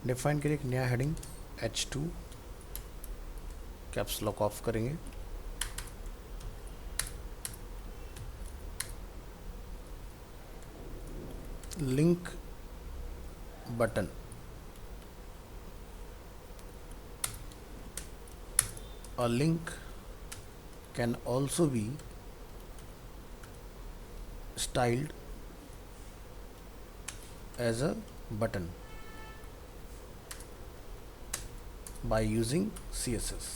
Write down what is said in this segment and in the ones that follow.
Define करिए एक नया heading H2, caps lock off करेंगे, link button, a link can also be styled as a button by using CSS.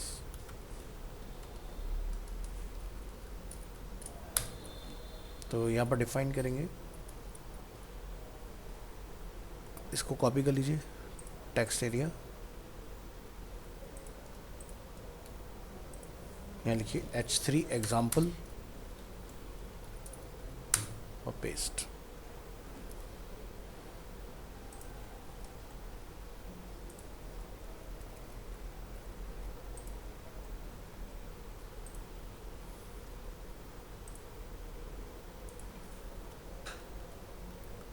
तो यहाँ पर डिफाइन करेंगे, इसको कॉपी कर लीजिए, टेक्स्ट एरिया, यहाँ लिखिए H3 एग्जाम्पल और पेस्ट।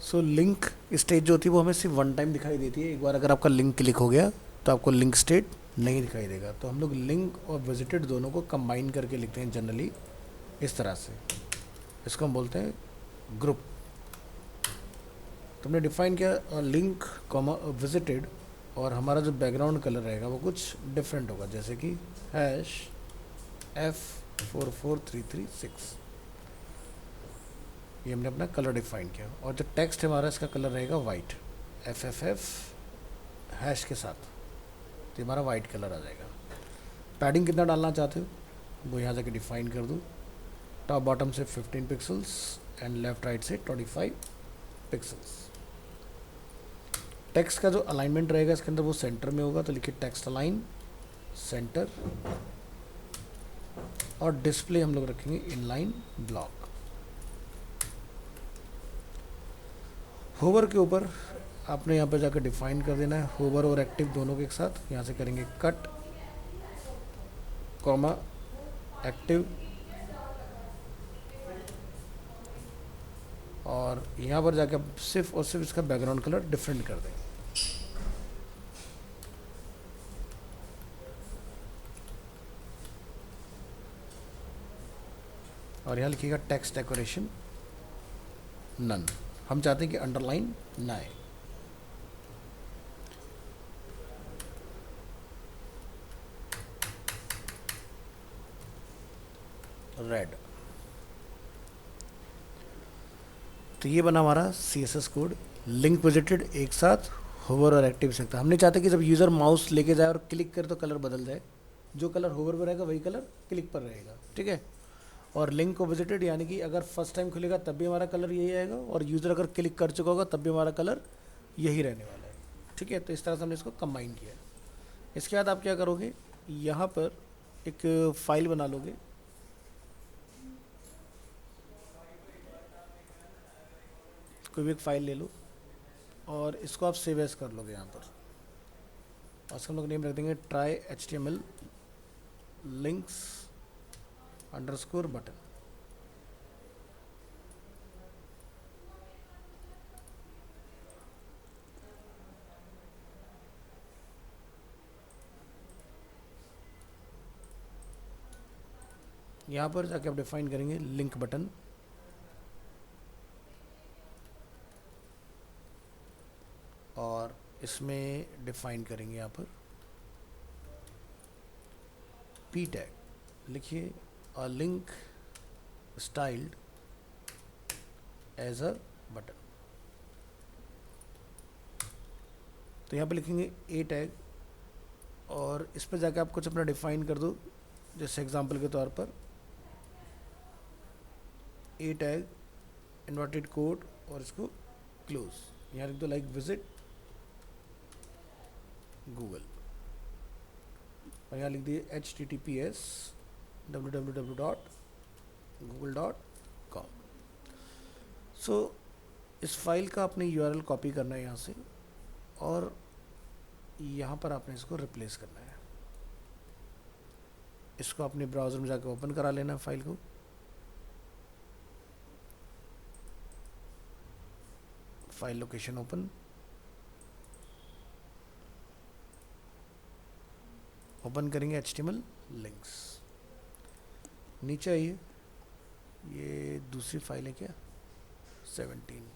सो लिंक स्टेट जो होती है वो हमें सिर्फ वन टाइम दिखाई देती है। एक बार अगर आपका लिंक क्लिक हो गया तो आपको लिंक स्टेट नहीं दिखाई देगा। तो हम लोग लिंक और विजिटेड दोनों को कंबाइन करके लिखते हैं जनरली इस तरह से। इसको हम बोलते हैं ग्रुप। तुमने डिफाइन किया लिंक कॉमा विजिटेड, और हमारा जो बैकग्राउंड कलर रहेगा वो कुछ डिफरेंट होगा, जैसे कि #F44336, ये हमने अपना कलर डिफाइन किया। और जो टेक्स्ट है हमारा, इसका कलर रहेगा वाइट, FFF हैश के साथ, तो हमारा वाइट कलर आ जाएगा। पैडिंग कितना डालना चाहते हो वो यहाँ जाके डिफाइन कर दूँ। टॉप बॉटम से 15 पिक्सल्स एंड लेफ्ट राइट से 25 पिक्सल्स। टेक्स्ट का जो अलाइनमेंट रहेगा इसके अंदर वो सेंटर में होगा, तो लिखिए टेक्स्ट अलाइन सेंटर, और डिस्प्ले हम लोग रखेंगे इनलाइन ब्लॉक। होवर के ऊपर आपने यहाँ पे जाकर डिफाइन कर देना है होवर और एक्टिव दोनों के एक साथ। यहाँ से करेंगे कट कॉमा एक्टिव, और यहाँ पर जाकर सिर्फ और सिर्फ इसका बैकग्राउंड कलर डिफरेंट कर देंगे। और यहाँ लिखिएगा टेक्स्ट डेकोरेशन नन। हम चाहते हैं कि अंडरलाइन ना आए। रेड। तो ये बना हमारा CSS कोड। लिंक विजिटेड एक साथ, होवर और एक्टिव सकता। हम नहीं चाहते कि जब यूज़र माउस लेके जाए और क्लिक करे तो कलर बदल जाए। जो कलर होवर पर रहेगा वही कलर क्लिक पर रहेगा, ठीक है। और लिंक को विजिटेड यानी कि अगर फर्स्ट टाइम खुलेगा तब भी हमारा कलर यही आएगा, और यूज़र अगर क्लिक कर चुका होगा तब भी हमारा कलर यही रहने वाला है, ठीक है। तो इस तरह से हमने इसको कंबाइन किया। इसके बाद आप क्या करोगे, यहाँ पर एक फ़ाइल बना लोगे, कोई भी एक फ़ाइल ले लो, और इसको आप सेव एज कर लोगे यहाँ पर। और इसका हम लोग नेम रख देंगे try HTML links _ button। यहाँ पर जाके आप डिफाइन करेंगे लिंक बटन, और इसमें डिफाइन करेंगे यहाँ पर p टैग। लिखिए a link styled as a button. तो यहाँ पे लिखेंगे a टैग, और इस पर जाके आप कुछ अपना डिफाइन कर दो। जैसे एग्जांपल के तौर पर a टैग इन्वर्टेड कोड और इसको क्लोज। यहाँ लिख दो लाइक विजिट गूगल, और यहाँ लिख दिए https www.google.com। सो इस फाइल का आपने URL कॉपी करना है यहाँ से, और यहाँ पर आपने इसको रिप्लेस करना है। इसको अपने ब्राउज़र में जाकर ओपन करा लेना है फाइल को। फाइल लोकेशन ओपन, ओपन करेंगे HTML लिंक्स। नीचे आइए, ये दूसरी फाइल है क्या, 17,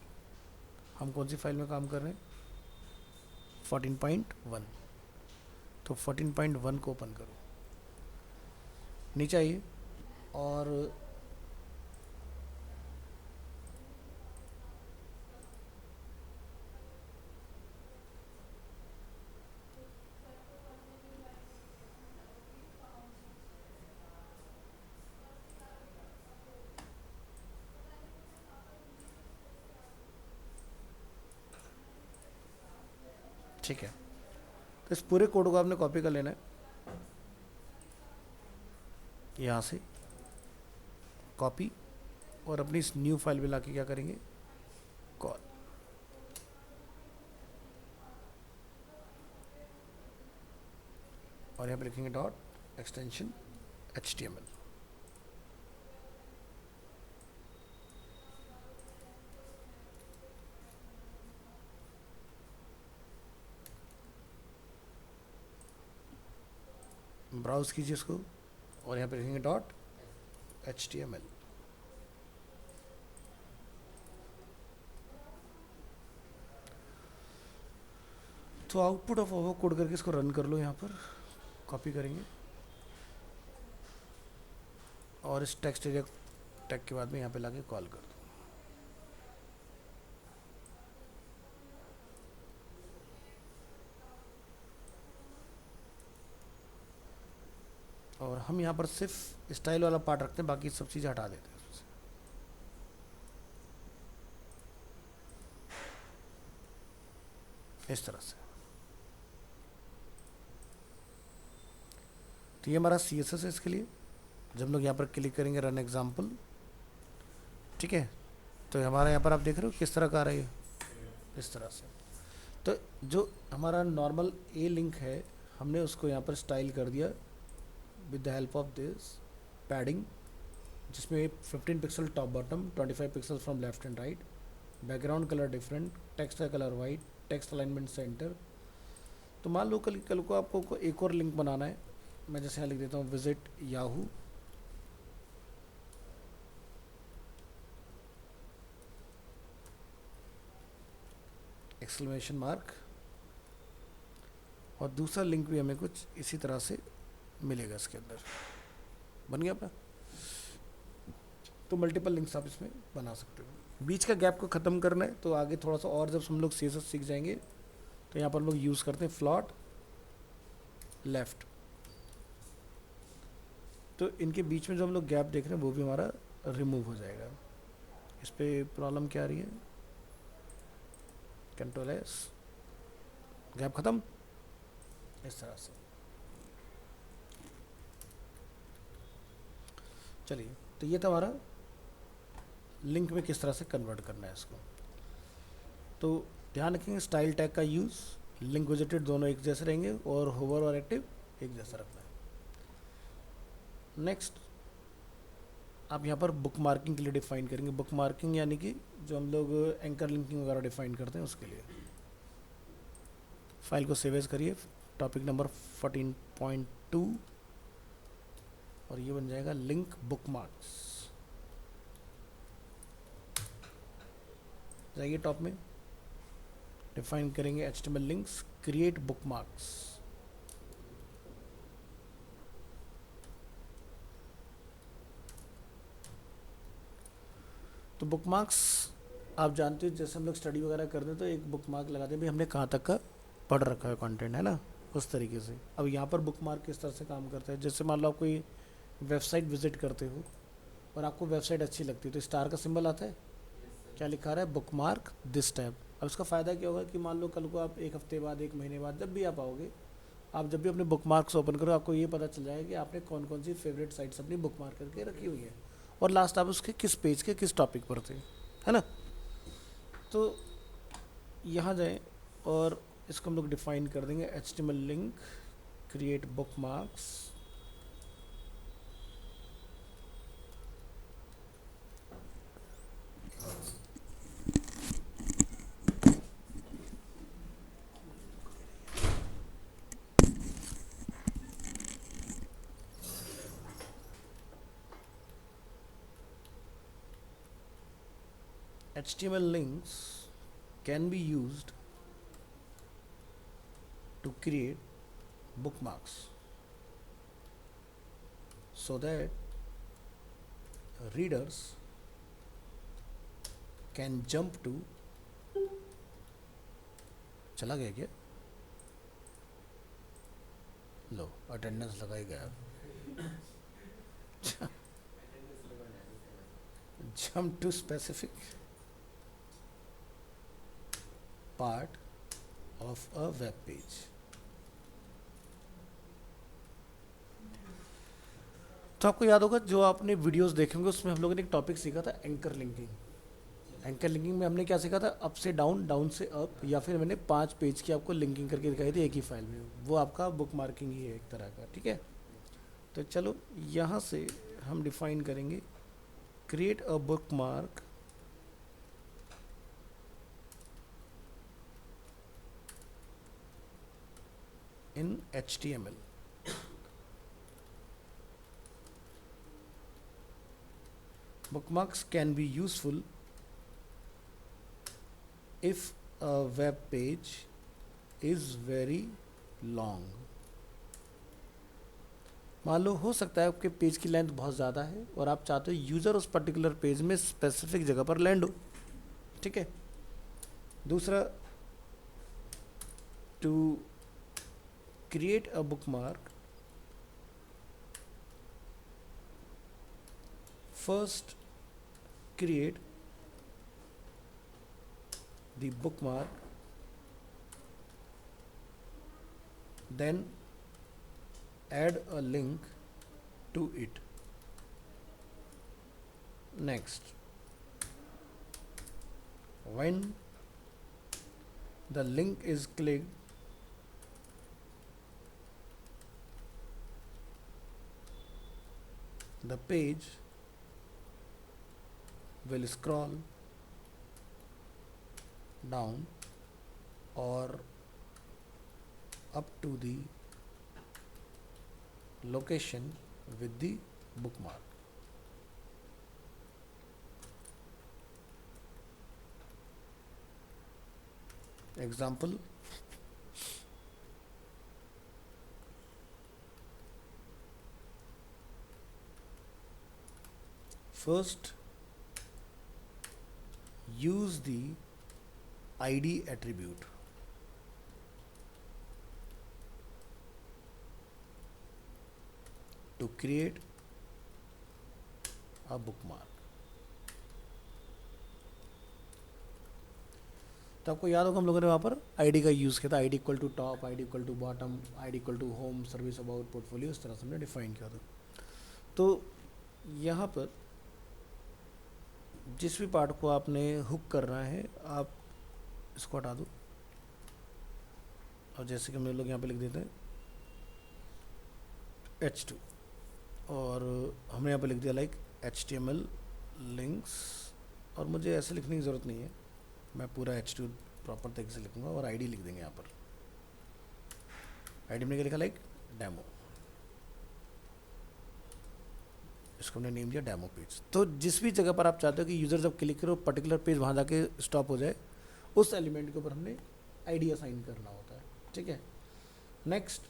हम कौन सी फाइल में काम कर रहे हैं, 14.1, तो 14.1 को ओपन करो। नीचे आइए और ठीक है, तो इस पूरे कोड को आपने कॉपी कर लेना है, यहाँ से कॉपी, और अपनी इस न्यू फाइल में लाके क्या करेंगे, कॉल। और यहाँ पे लिखेंगे डॉट एक्सटेंशन HTML। ब्राउज कीजिए इसको, और यहाँ पे लिखेंगे डॉट HTML। तो आउटपुट ऑफ ओवर कोड करके इसको रन कर लो, यहाँ पर कॉपी करेंगे और इस टेक्स्ट एरिया टैग के बाद में यहाँ पे लाके कॉल कर दो। और हम यहाँ पर सिर्फ स्टाइल वाला पार्ट रखते हैं, बाकी सब चीज़ें हटा देते हैं उससे। इस तरह से। तो ये हमारा CSS है इसके लिए। जब हम लोग यहाँ पर क्लिक करेंगे रन एग्जाम्पल, ठीक है, तो हमारा यहाँ पर आप देख रहे हो किस तरह का आ रहा है, इस तरह से। तो जो हमारा नॉर्मल ए लिंक है, हमने उसको यहाँ पर स्टाइल कर दिया with the help of this padding, जिसमें 15 pixel top bottom, 25 pixel from left and right, background colour different, text का colour white, text alignment centre. तो मान लो कल को आपको एक और लिंक बनाना है, मैं जैसे यहाँ लिख देता हूँ विजिट याहू, एक्सक्लेमेशन मार्क, और दूसरा लिंक भी हमें कुछ इसी तरह से मिलेगा इसके अंदर। बन गया अपना। तो मल्टीपल लिंक्स आप इसमें बना सकते हो। बीच का गैप को ख़त्म करना है तो आगे थोड़ा सा और जब हम लोग CSS सीख जाएंगे तो यहाँ पर हम लोग यूज़ करते हैं फ्लॉट लेफ्ट। तो इनके बीच में जो हम लोग गैप देख रहे हैं वो भी हमारा रिमूव हो जाएगा। इस पर प्रॉब्लम क्या आ रही है, Ctrl+S, गैप ख़त्म, इस तरह से। चलिए, तो ये था हमारा लिंक में किस तरह से कन्वर्ट करना है इसको। तो ध्यान रखेंगे स्टाइल टैग का यूज़, लिंक विजिटेड दोनों एक जैसे रहेंगे और होवर और एक्टिव एक जैसा रखना है। नेक्स्ट आप यहाँ पर बुक मार्किंग के लिए डिफाइन करेंगे। बुक मार्किंग यानी कि जो हम लोग एंकर लिंकिंग वगैरह डिफाइन करते हैं उसके लिए। फाइल को सेव एज करिए, टॉपिक नंबर 14.2, और ये बन जाएगा लिंक बुकमार्क्स। जाइए टॉप में, डिफाइन करेंगे HTML लिंक्स, क्रिएट बुकमार्क्स। तो बुकमार्क्स आप जानते हो, जैसे हम लोग स्टडी वगैरह करते हैं तो एक बुकमार्क लगाते हैं भाई हमने कहाँ तक का पढ़ रखा है कंटेंट, है ना, उस तरीके से। अब यहाँ पर बुकमार्क किस तरह से काम करता है, जैसे मान लो आप कोई वेबसाइट विजिट करते हो और आपको वेबसाइट अच्छी लगती है तो स्टार का सिंबल आता है, क्या लिखा रहा है, बुकमार्क दिस टैब। अब इसका फ़ायदा क्या होगा कि मान लो कल को आप एक हफ्ते बाद, एक महीने बाद, जब भी आप आओगे, आप जब भी अपने बुकमार्क्स ओपन करो आपको ये पता चल जाएगा कि आपने कौन कौन सी फेवरेट साइट्स अपनी बुकमार्क करके रखी हुई है और लास्ट आप उसके किस पेज के किस टॉपिक पर थे, है ना। तो यहाँ जाएं और इसको हम लोग डिफाइन कर देंगे HTML link create bookmarks. HTML links can be used to create bookmarks so that readers can jump to, चला गया क्या? लो अटेंडेंस लगा ही गया. Jump to specific part of a web page. तो आपको याद होगा जो आपने वीडियोस देखे होंगे उसमें हम लोगों ने एक टॉपिक सीखा था एंकर लिंकिंग. एंकर लिंकिंग में हमने क्या सीखा था? अप से डाउन, डाउन से अप, या फिर मैंने 5 पेज की आपको लिंकिंग करके दिखाई थी एक ही फाइल में. वो आपका बुक मार्किंग ही है एक तरह का. ठीक है, तो चलो यहाँ से हम डिफाइन करेंगे create a book mark in HTML. Bookmarks can be useful if a web page is very long. मान लो हो सकता है आपके पेज की लेंथ बहुत ज़्यादा है और आप चाहते हो यूज़र उस पर्टिकुलर पेज में स्पेसिफिक जगह पर लैंड हो. ठीक है. दूसरा, to create a bookmark, first create the bookmark, then add a link to it. Next, when the link is clicked, the page will scroll down or up to the location with the bookmark. Example, first use the ID attribute. To create a bookmark. तो आपको याद होगा हम लोगों ने वहाँ पर ID का यूज़ किया था. ID equal to top, ID equal to bottom, ID equal to home, service, about, portfolio, इस तरह से हमने डिफाइन किया था. तो यहाँ पर जिस भी पार्ट को आपने हुक करना है आप इसको हटा दो और जैसे कि हम लोग यहाँ पे लिख देते हैं H2 और हमने यहाँ पे लिख दिया लाइक HTML लिंक्स. और मुझे ऐसे लिखने की ज़रूरत नहीं है, मैं पूरा H2 प्रॉपर तरीके से लिखूँगा और आईडी लिख देंगे यहाँ पर. आईडी में क्या लिखा? Like demo. इसको हमने नेम दिया डेमो पेज. तो जिस भी जगह पर आप चाहते हो कि यूज़र जब क्लिक करो पर्टिकुलर पेज वहाँ जाके स्टॉप हो जाए, उस एलिमेंट के ऊपर हमने आईडी असाइन करना होता है. ठीक है. Next,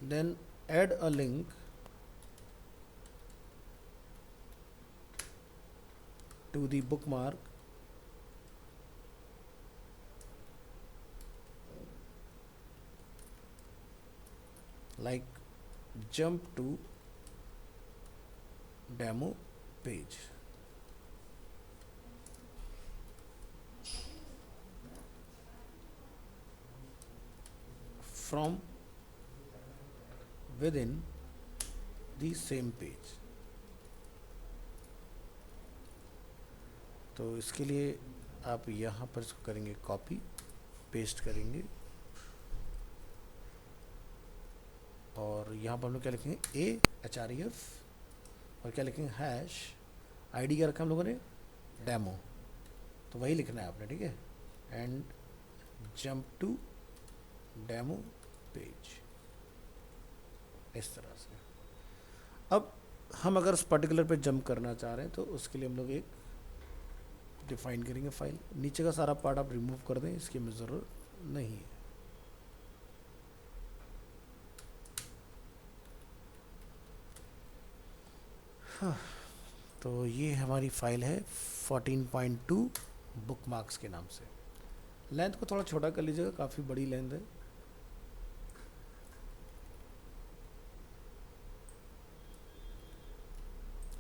then add a link to the bookmark like jump to demo page. From within the same page. तो इसके लिए आप यहाँ पर इसको करेंगे कॉपी, पेस्ट करेंगे और यहाँ पर हम लोग क्या लिखेंगे AHREF और क्या लिखेंगे हैश. आईडी क्या रखा हम लोगों ने? डेमो. तो वही लिखना है आपने. ठीक है. And jump to demo page, इस तरह से. अब हम अगर उस पर्टिकुलर पे जंप करना चाह रहे हैं तो उसके लिए हम लोग एक डिफाइन करेंगे फाइल। नीचे का सारा पार्ट आप रिमूव कर दें, इसकी हमें ज़रूरत नहीं है। हाँ, तो ये हमारी फाइल है 14.2 बुक मार्क्स के नाम से। लेंथ को थोड़ा छोटा कर लीजिएगा, काफ़ी बड़ी लेंथ है।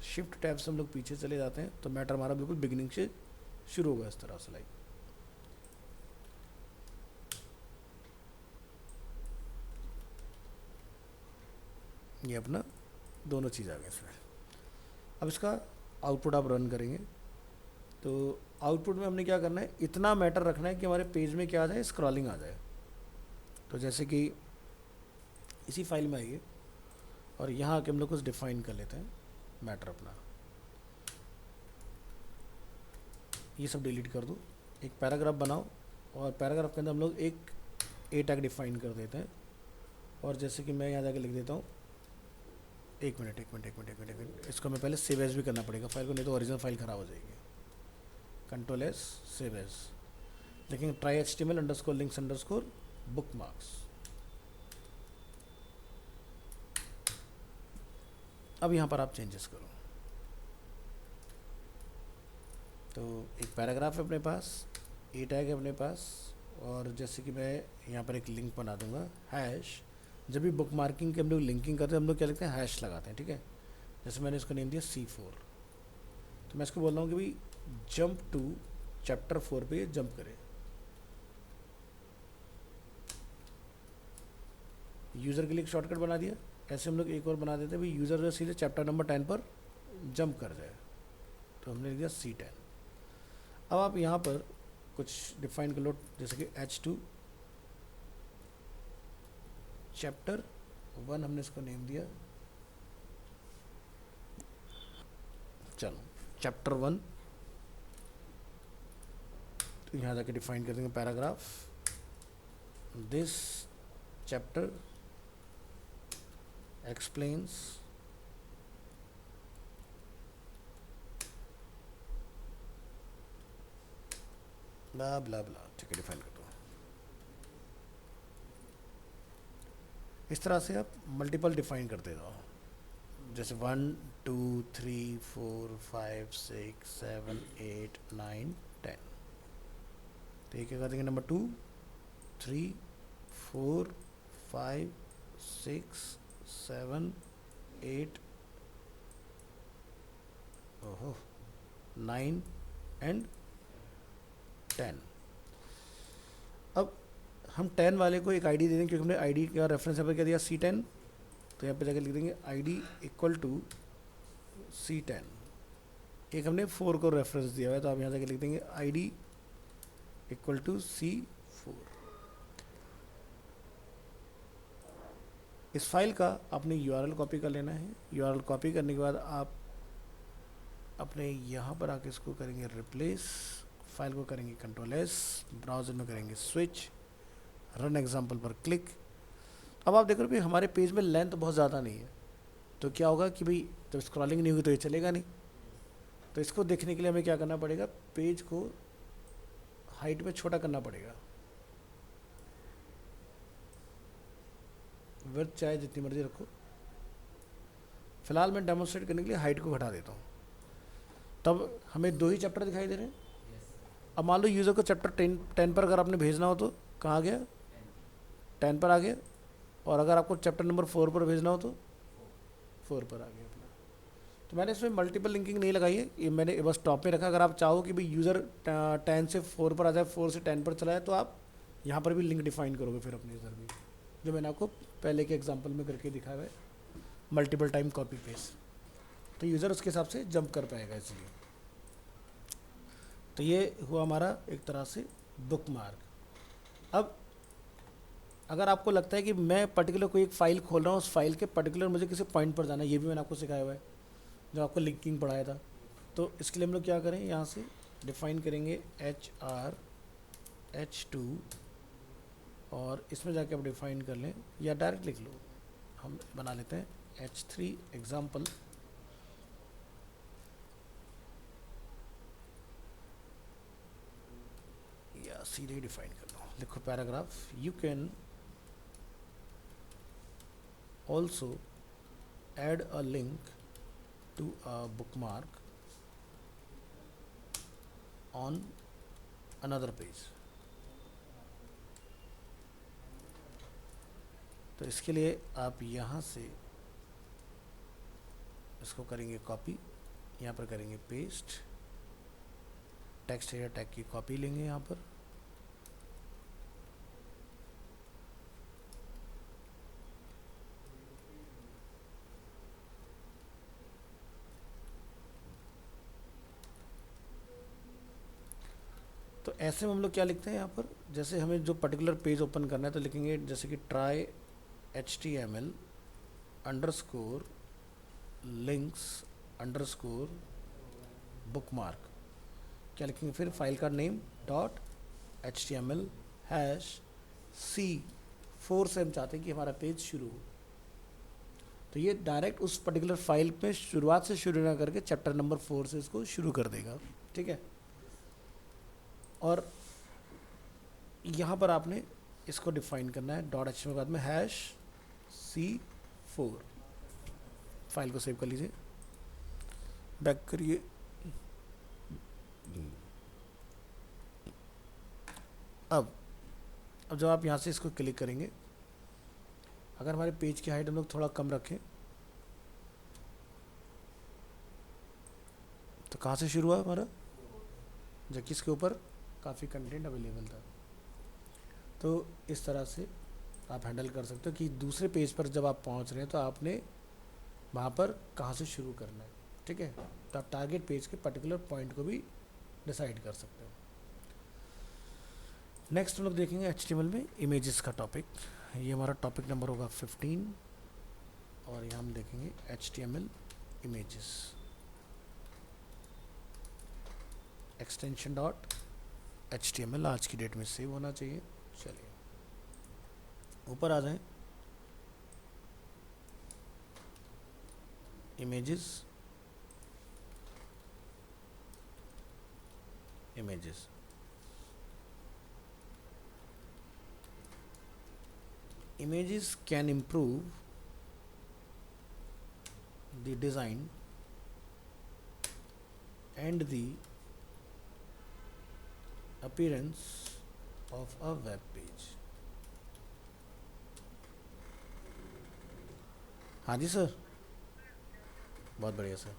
शिफ्ट टैब से हम लोग पीछे चले जाते हैं तो मैटर हमारा बिल्कुल बिगिनिंग से शुरू होगा इस तरह से। लाइक ये अपना दोनों चीज़ आ गए इसमें। अब इसका आउटपुट आप रन करेंगे तो आउटपुट में हमने क्या करना है, इतना मैटर रखना है कि हमारे पेज में क्या आ जाए, स्क्रॉलिंग आ जाए। तो जैसे कि इसी फाइल में आइए और यहाँ आके हम लोग कुछ डिफाइन कर लेते हैं मैटर अपना। ये सब डिलीट कर दो, एक पैराग्राफ बनाओ और पैराग्राफ के अंदर हम लोग एक ए टैग डिफाइन कर देते हैं। और जैसे कि मैं यहाँ जाके लिख देता हूँ, एक मिनट, इसको मैं पहले सेव एज भी करना पड़ेगा फाइल को, नहीं तो ओरिजिनल फाइल ख़राब हो जाएगी। कंट्रोल एस सेव एज, लेकिन try HTML underscore links underscore book marks. अब यहाँ पर आप चेंजेस करो। तो एक पैराग्राफ है अपने पास, ए टैग है अपने पास, और जैसे कि मैं यहाँ पर एक लिंक बना दूंगा हैश। जब भी बुक मार्किंग के हम लोग लिंकिंग करते हैं हम लोग क्या लिखते हैं, हैश लगाते हैं, ठीक है। जैसे मैंने इसको नेम दिया C4, तो मैं इसको बोल रहा हूँ कि भाई जंप टू चैप्टर 4 पे ये जंप करे। यूज़र के लिए एक शॉर्टकट बना दिया। ऐसे हम लोग एक और बना देते हैं, भाई यूज़र जो सीधे चैप्टर नंबर 10 पर जंप कर जाए, तो हमने लिख दिया C10। अब आप यहाँ पर कुछ डिफाइन कर लो, जैसे कि H2 चैप्टर 1 हमने इसको नेम दिया। चलो चैप्टर 1, तो यहाँ जाके डिफाइन कर देंगे पैराग्राफ, दिस चैप्टर एक्सप्लेन्स ब्ला ब्ला ब्ला, ठीक है, डिफाइन कर दो। इस तरह से आप मल्टीपल डिफाइन करते जाओ, जैसे 1 2 3 4 5 6 7 8 9 10। तो ये क्या कर देंगे, नंबर 2 3 4 5 6 7 8 ओहो 9 एंड 10। अब हम 10 वाले को एक आईडी दे देंगे, क्योंकि हमने आईडी का रेफरेंस यहाँ पर क्या दिया, C10। तो यहाँ पे जाकर लिख देंगे आईडी इक्वल टू C10। एक हमने 4 को रेफरेंस दिया हुआ है, तो आप यहाँ जाकर लिख देंगे आईडी इक्वल टू C4। इस फाइल का आपने URL कॉपी कर लेना है। URL कॉपी करने के बाद आप अपने यहाँ पर आके इसको करेंगे रिप्लेस, फाइल को करेंगे कंट्रोल एस, ब्राउज़र में करेंगे स्विच, रन एग्जाम्पल पर क्लिक। अब आप देख रहे हो कि हमारे पेज में लेंथ बहुत ज़्यादा नहीं है, तो क्या होगा कि भाई जब स्क्रॉलिंग नहीं होगी तो ये चलेगा नहीं। तो इसको देखने के लिए हमें क्या करना पड़ेगा, पेज को हाइट में छोटा करना पड़ेगा। विड्थ चाहे जितनी मर्जी रखो, फिलहाल मैं डेमोन्स्ट्रेट करने के लिए हाइट को घटा देता हूँ। तब हमें 2 ही चैप्टर दिखाई दे रहे हैं। अब मान लो यूज़र को चैप्टर 10 पर अगर आपने भेजना हो तो कहाँ गया, 10 पर आ गया। और अगर आपको चैप्टर नंबर 4 पर भेजना हो तो 4 पर आ गया अपना। तो मैंने इसमें मल्टीपल लिंकिंग नहीं लगाई है, ये मैंने बस टॉप में रखा। अगर आप चाहो कि भाई यूज़र 10 से 4 पर आ जाए, 4 से 10 पर चला जाए, तो आप यहाँ पर भी लिंक डिफाइन करोगे फिर अपने यूज़र में, जो मैंने आपको पहले के एग्जाम्पल में करके दिखाया है, मल्टीपल टाइम कॉपी पेस्ट। तो यूज़र उसके हिसाब से जंप कर पाएगा इसलिए। तो ये हुआ हमारा एक तरह से बुक मार्क। अब अगर आपको लगता है कि मैं पर्टिकुलर कोई एक फ़ाइल खोल रहा हूँ, उस फाइल के पर्टिकुलर मुझे किसी पॉइंट पर जाना है, ये भी मैंने आपको सिखाया हुआ है जो आपको लिंकिंग पढ़ाया था। तो इसके लिए हम लोग क्या करें, यहाँ से डिफाइन करेंगे H2 और इसमें जाके आप डिफाइन कर लें, या डायरेक्ट लिख लो, हम बना लेते हैं H3 एग्जाम्पल सीधे ही डिफाइन कर दो, लिखो paragraph, you can also add a link to a bookmark on another page। तो इसके लिए आप यहाँ से इसको करेंगे कॉपी, यहाँ पर करेंगे पेस्ट, टेक्स्ट एरिया टैग की कॉपी लेंगे यहाँ पर, तो ऐसे में हम लोग क्या लिखते हैं यहाँ पर, जैसे हमें जो पर्टिकुलर पेज ओपन करना है तो लिखेंगे जैसे कि try HTML underscore links underscore bookmark, क्या लिखेंगे फिर फाइल का name dot HTML hash C4 से हम चाहते हैं कि हमारा पेज शुरू हो। तो ये डायरेक्ट उस पर्टिकुलर फाइल पे शुरुआत से शुरू ना करके चैप्टर नंबर 4 से इसको शुरू कर देगा, ठीक है। और यहाँ पर आपने इसको डिफाइन करना है डॉट HTML के बाद में हैश C4। फाइल को सेव कर लीजिए, बैक करिए, अब जब आप यहाँ से इसको क्लिक करेंगे, अगर हमारे पेज की हाइट हम लोग थोड़ा कम रखें तो कहाँ से शुरू हुआ हमारा, जबकि इसके ऊपर काफ़ी कंटेंट अवेलेबल था। तो इस तरह से आप हैंडल कर सकते हो कि दूसरे पेज पर जब आप पहुंच रहे हैं तो आपने वहाँ पर कहाँ से शुरू करना है, ठीक है। तो आप टारगेट पेज के पर्टिकुलर पॉइंट को भी डिसाइड कर सकते हो। नेक्स्ट हम लोग देखेंगे HTML में इमेजेस का टॉपिक, ये हमारा टॉपिक नंबर होगा 15, और यहाँ हम देखेंगे HTML images, extension dot HTML आज की डेट में सेव होना चाहिए। चलिए ऊपर आ जाएं, images, images, images can improve the design and the appearance of a web page। हाँ जी सर, बहुत बढ़िया सर।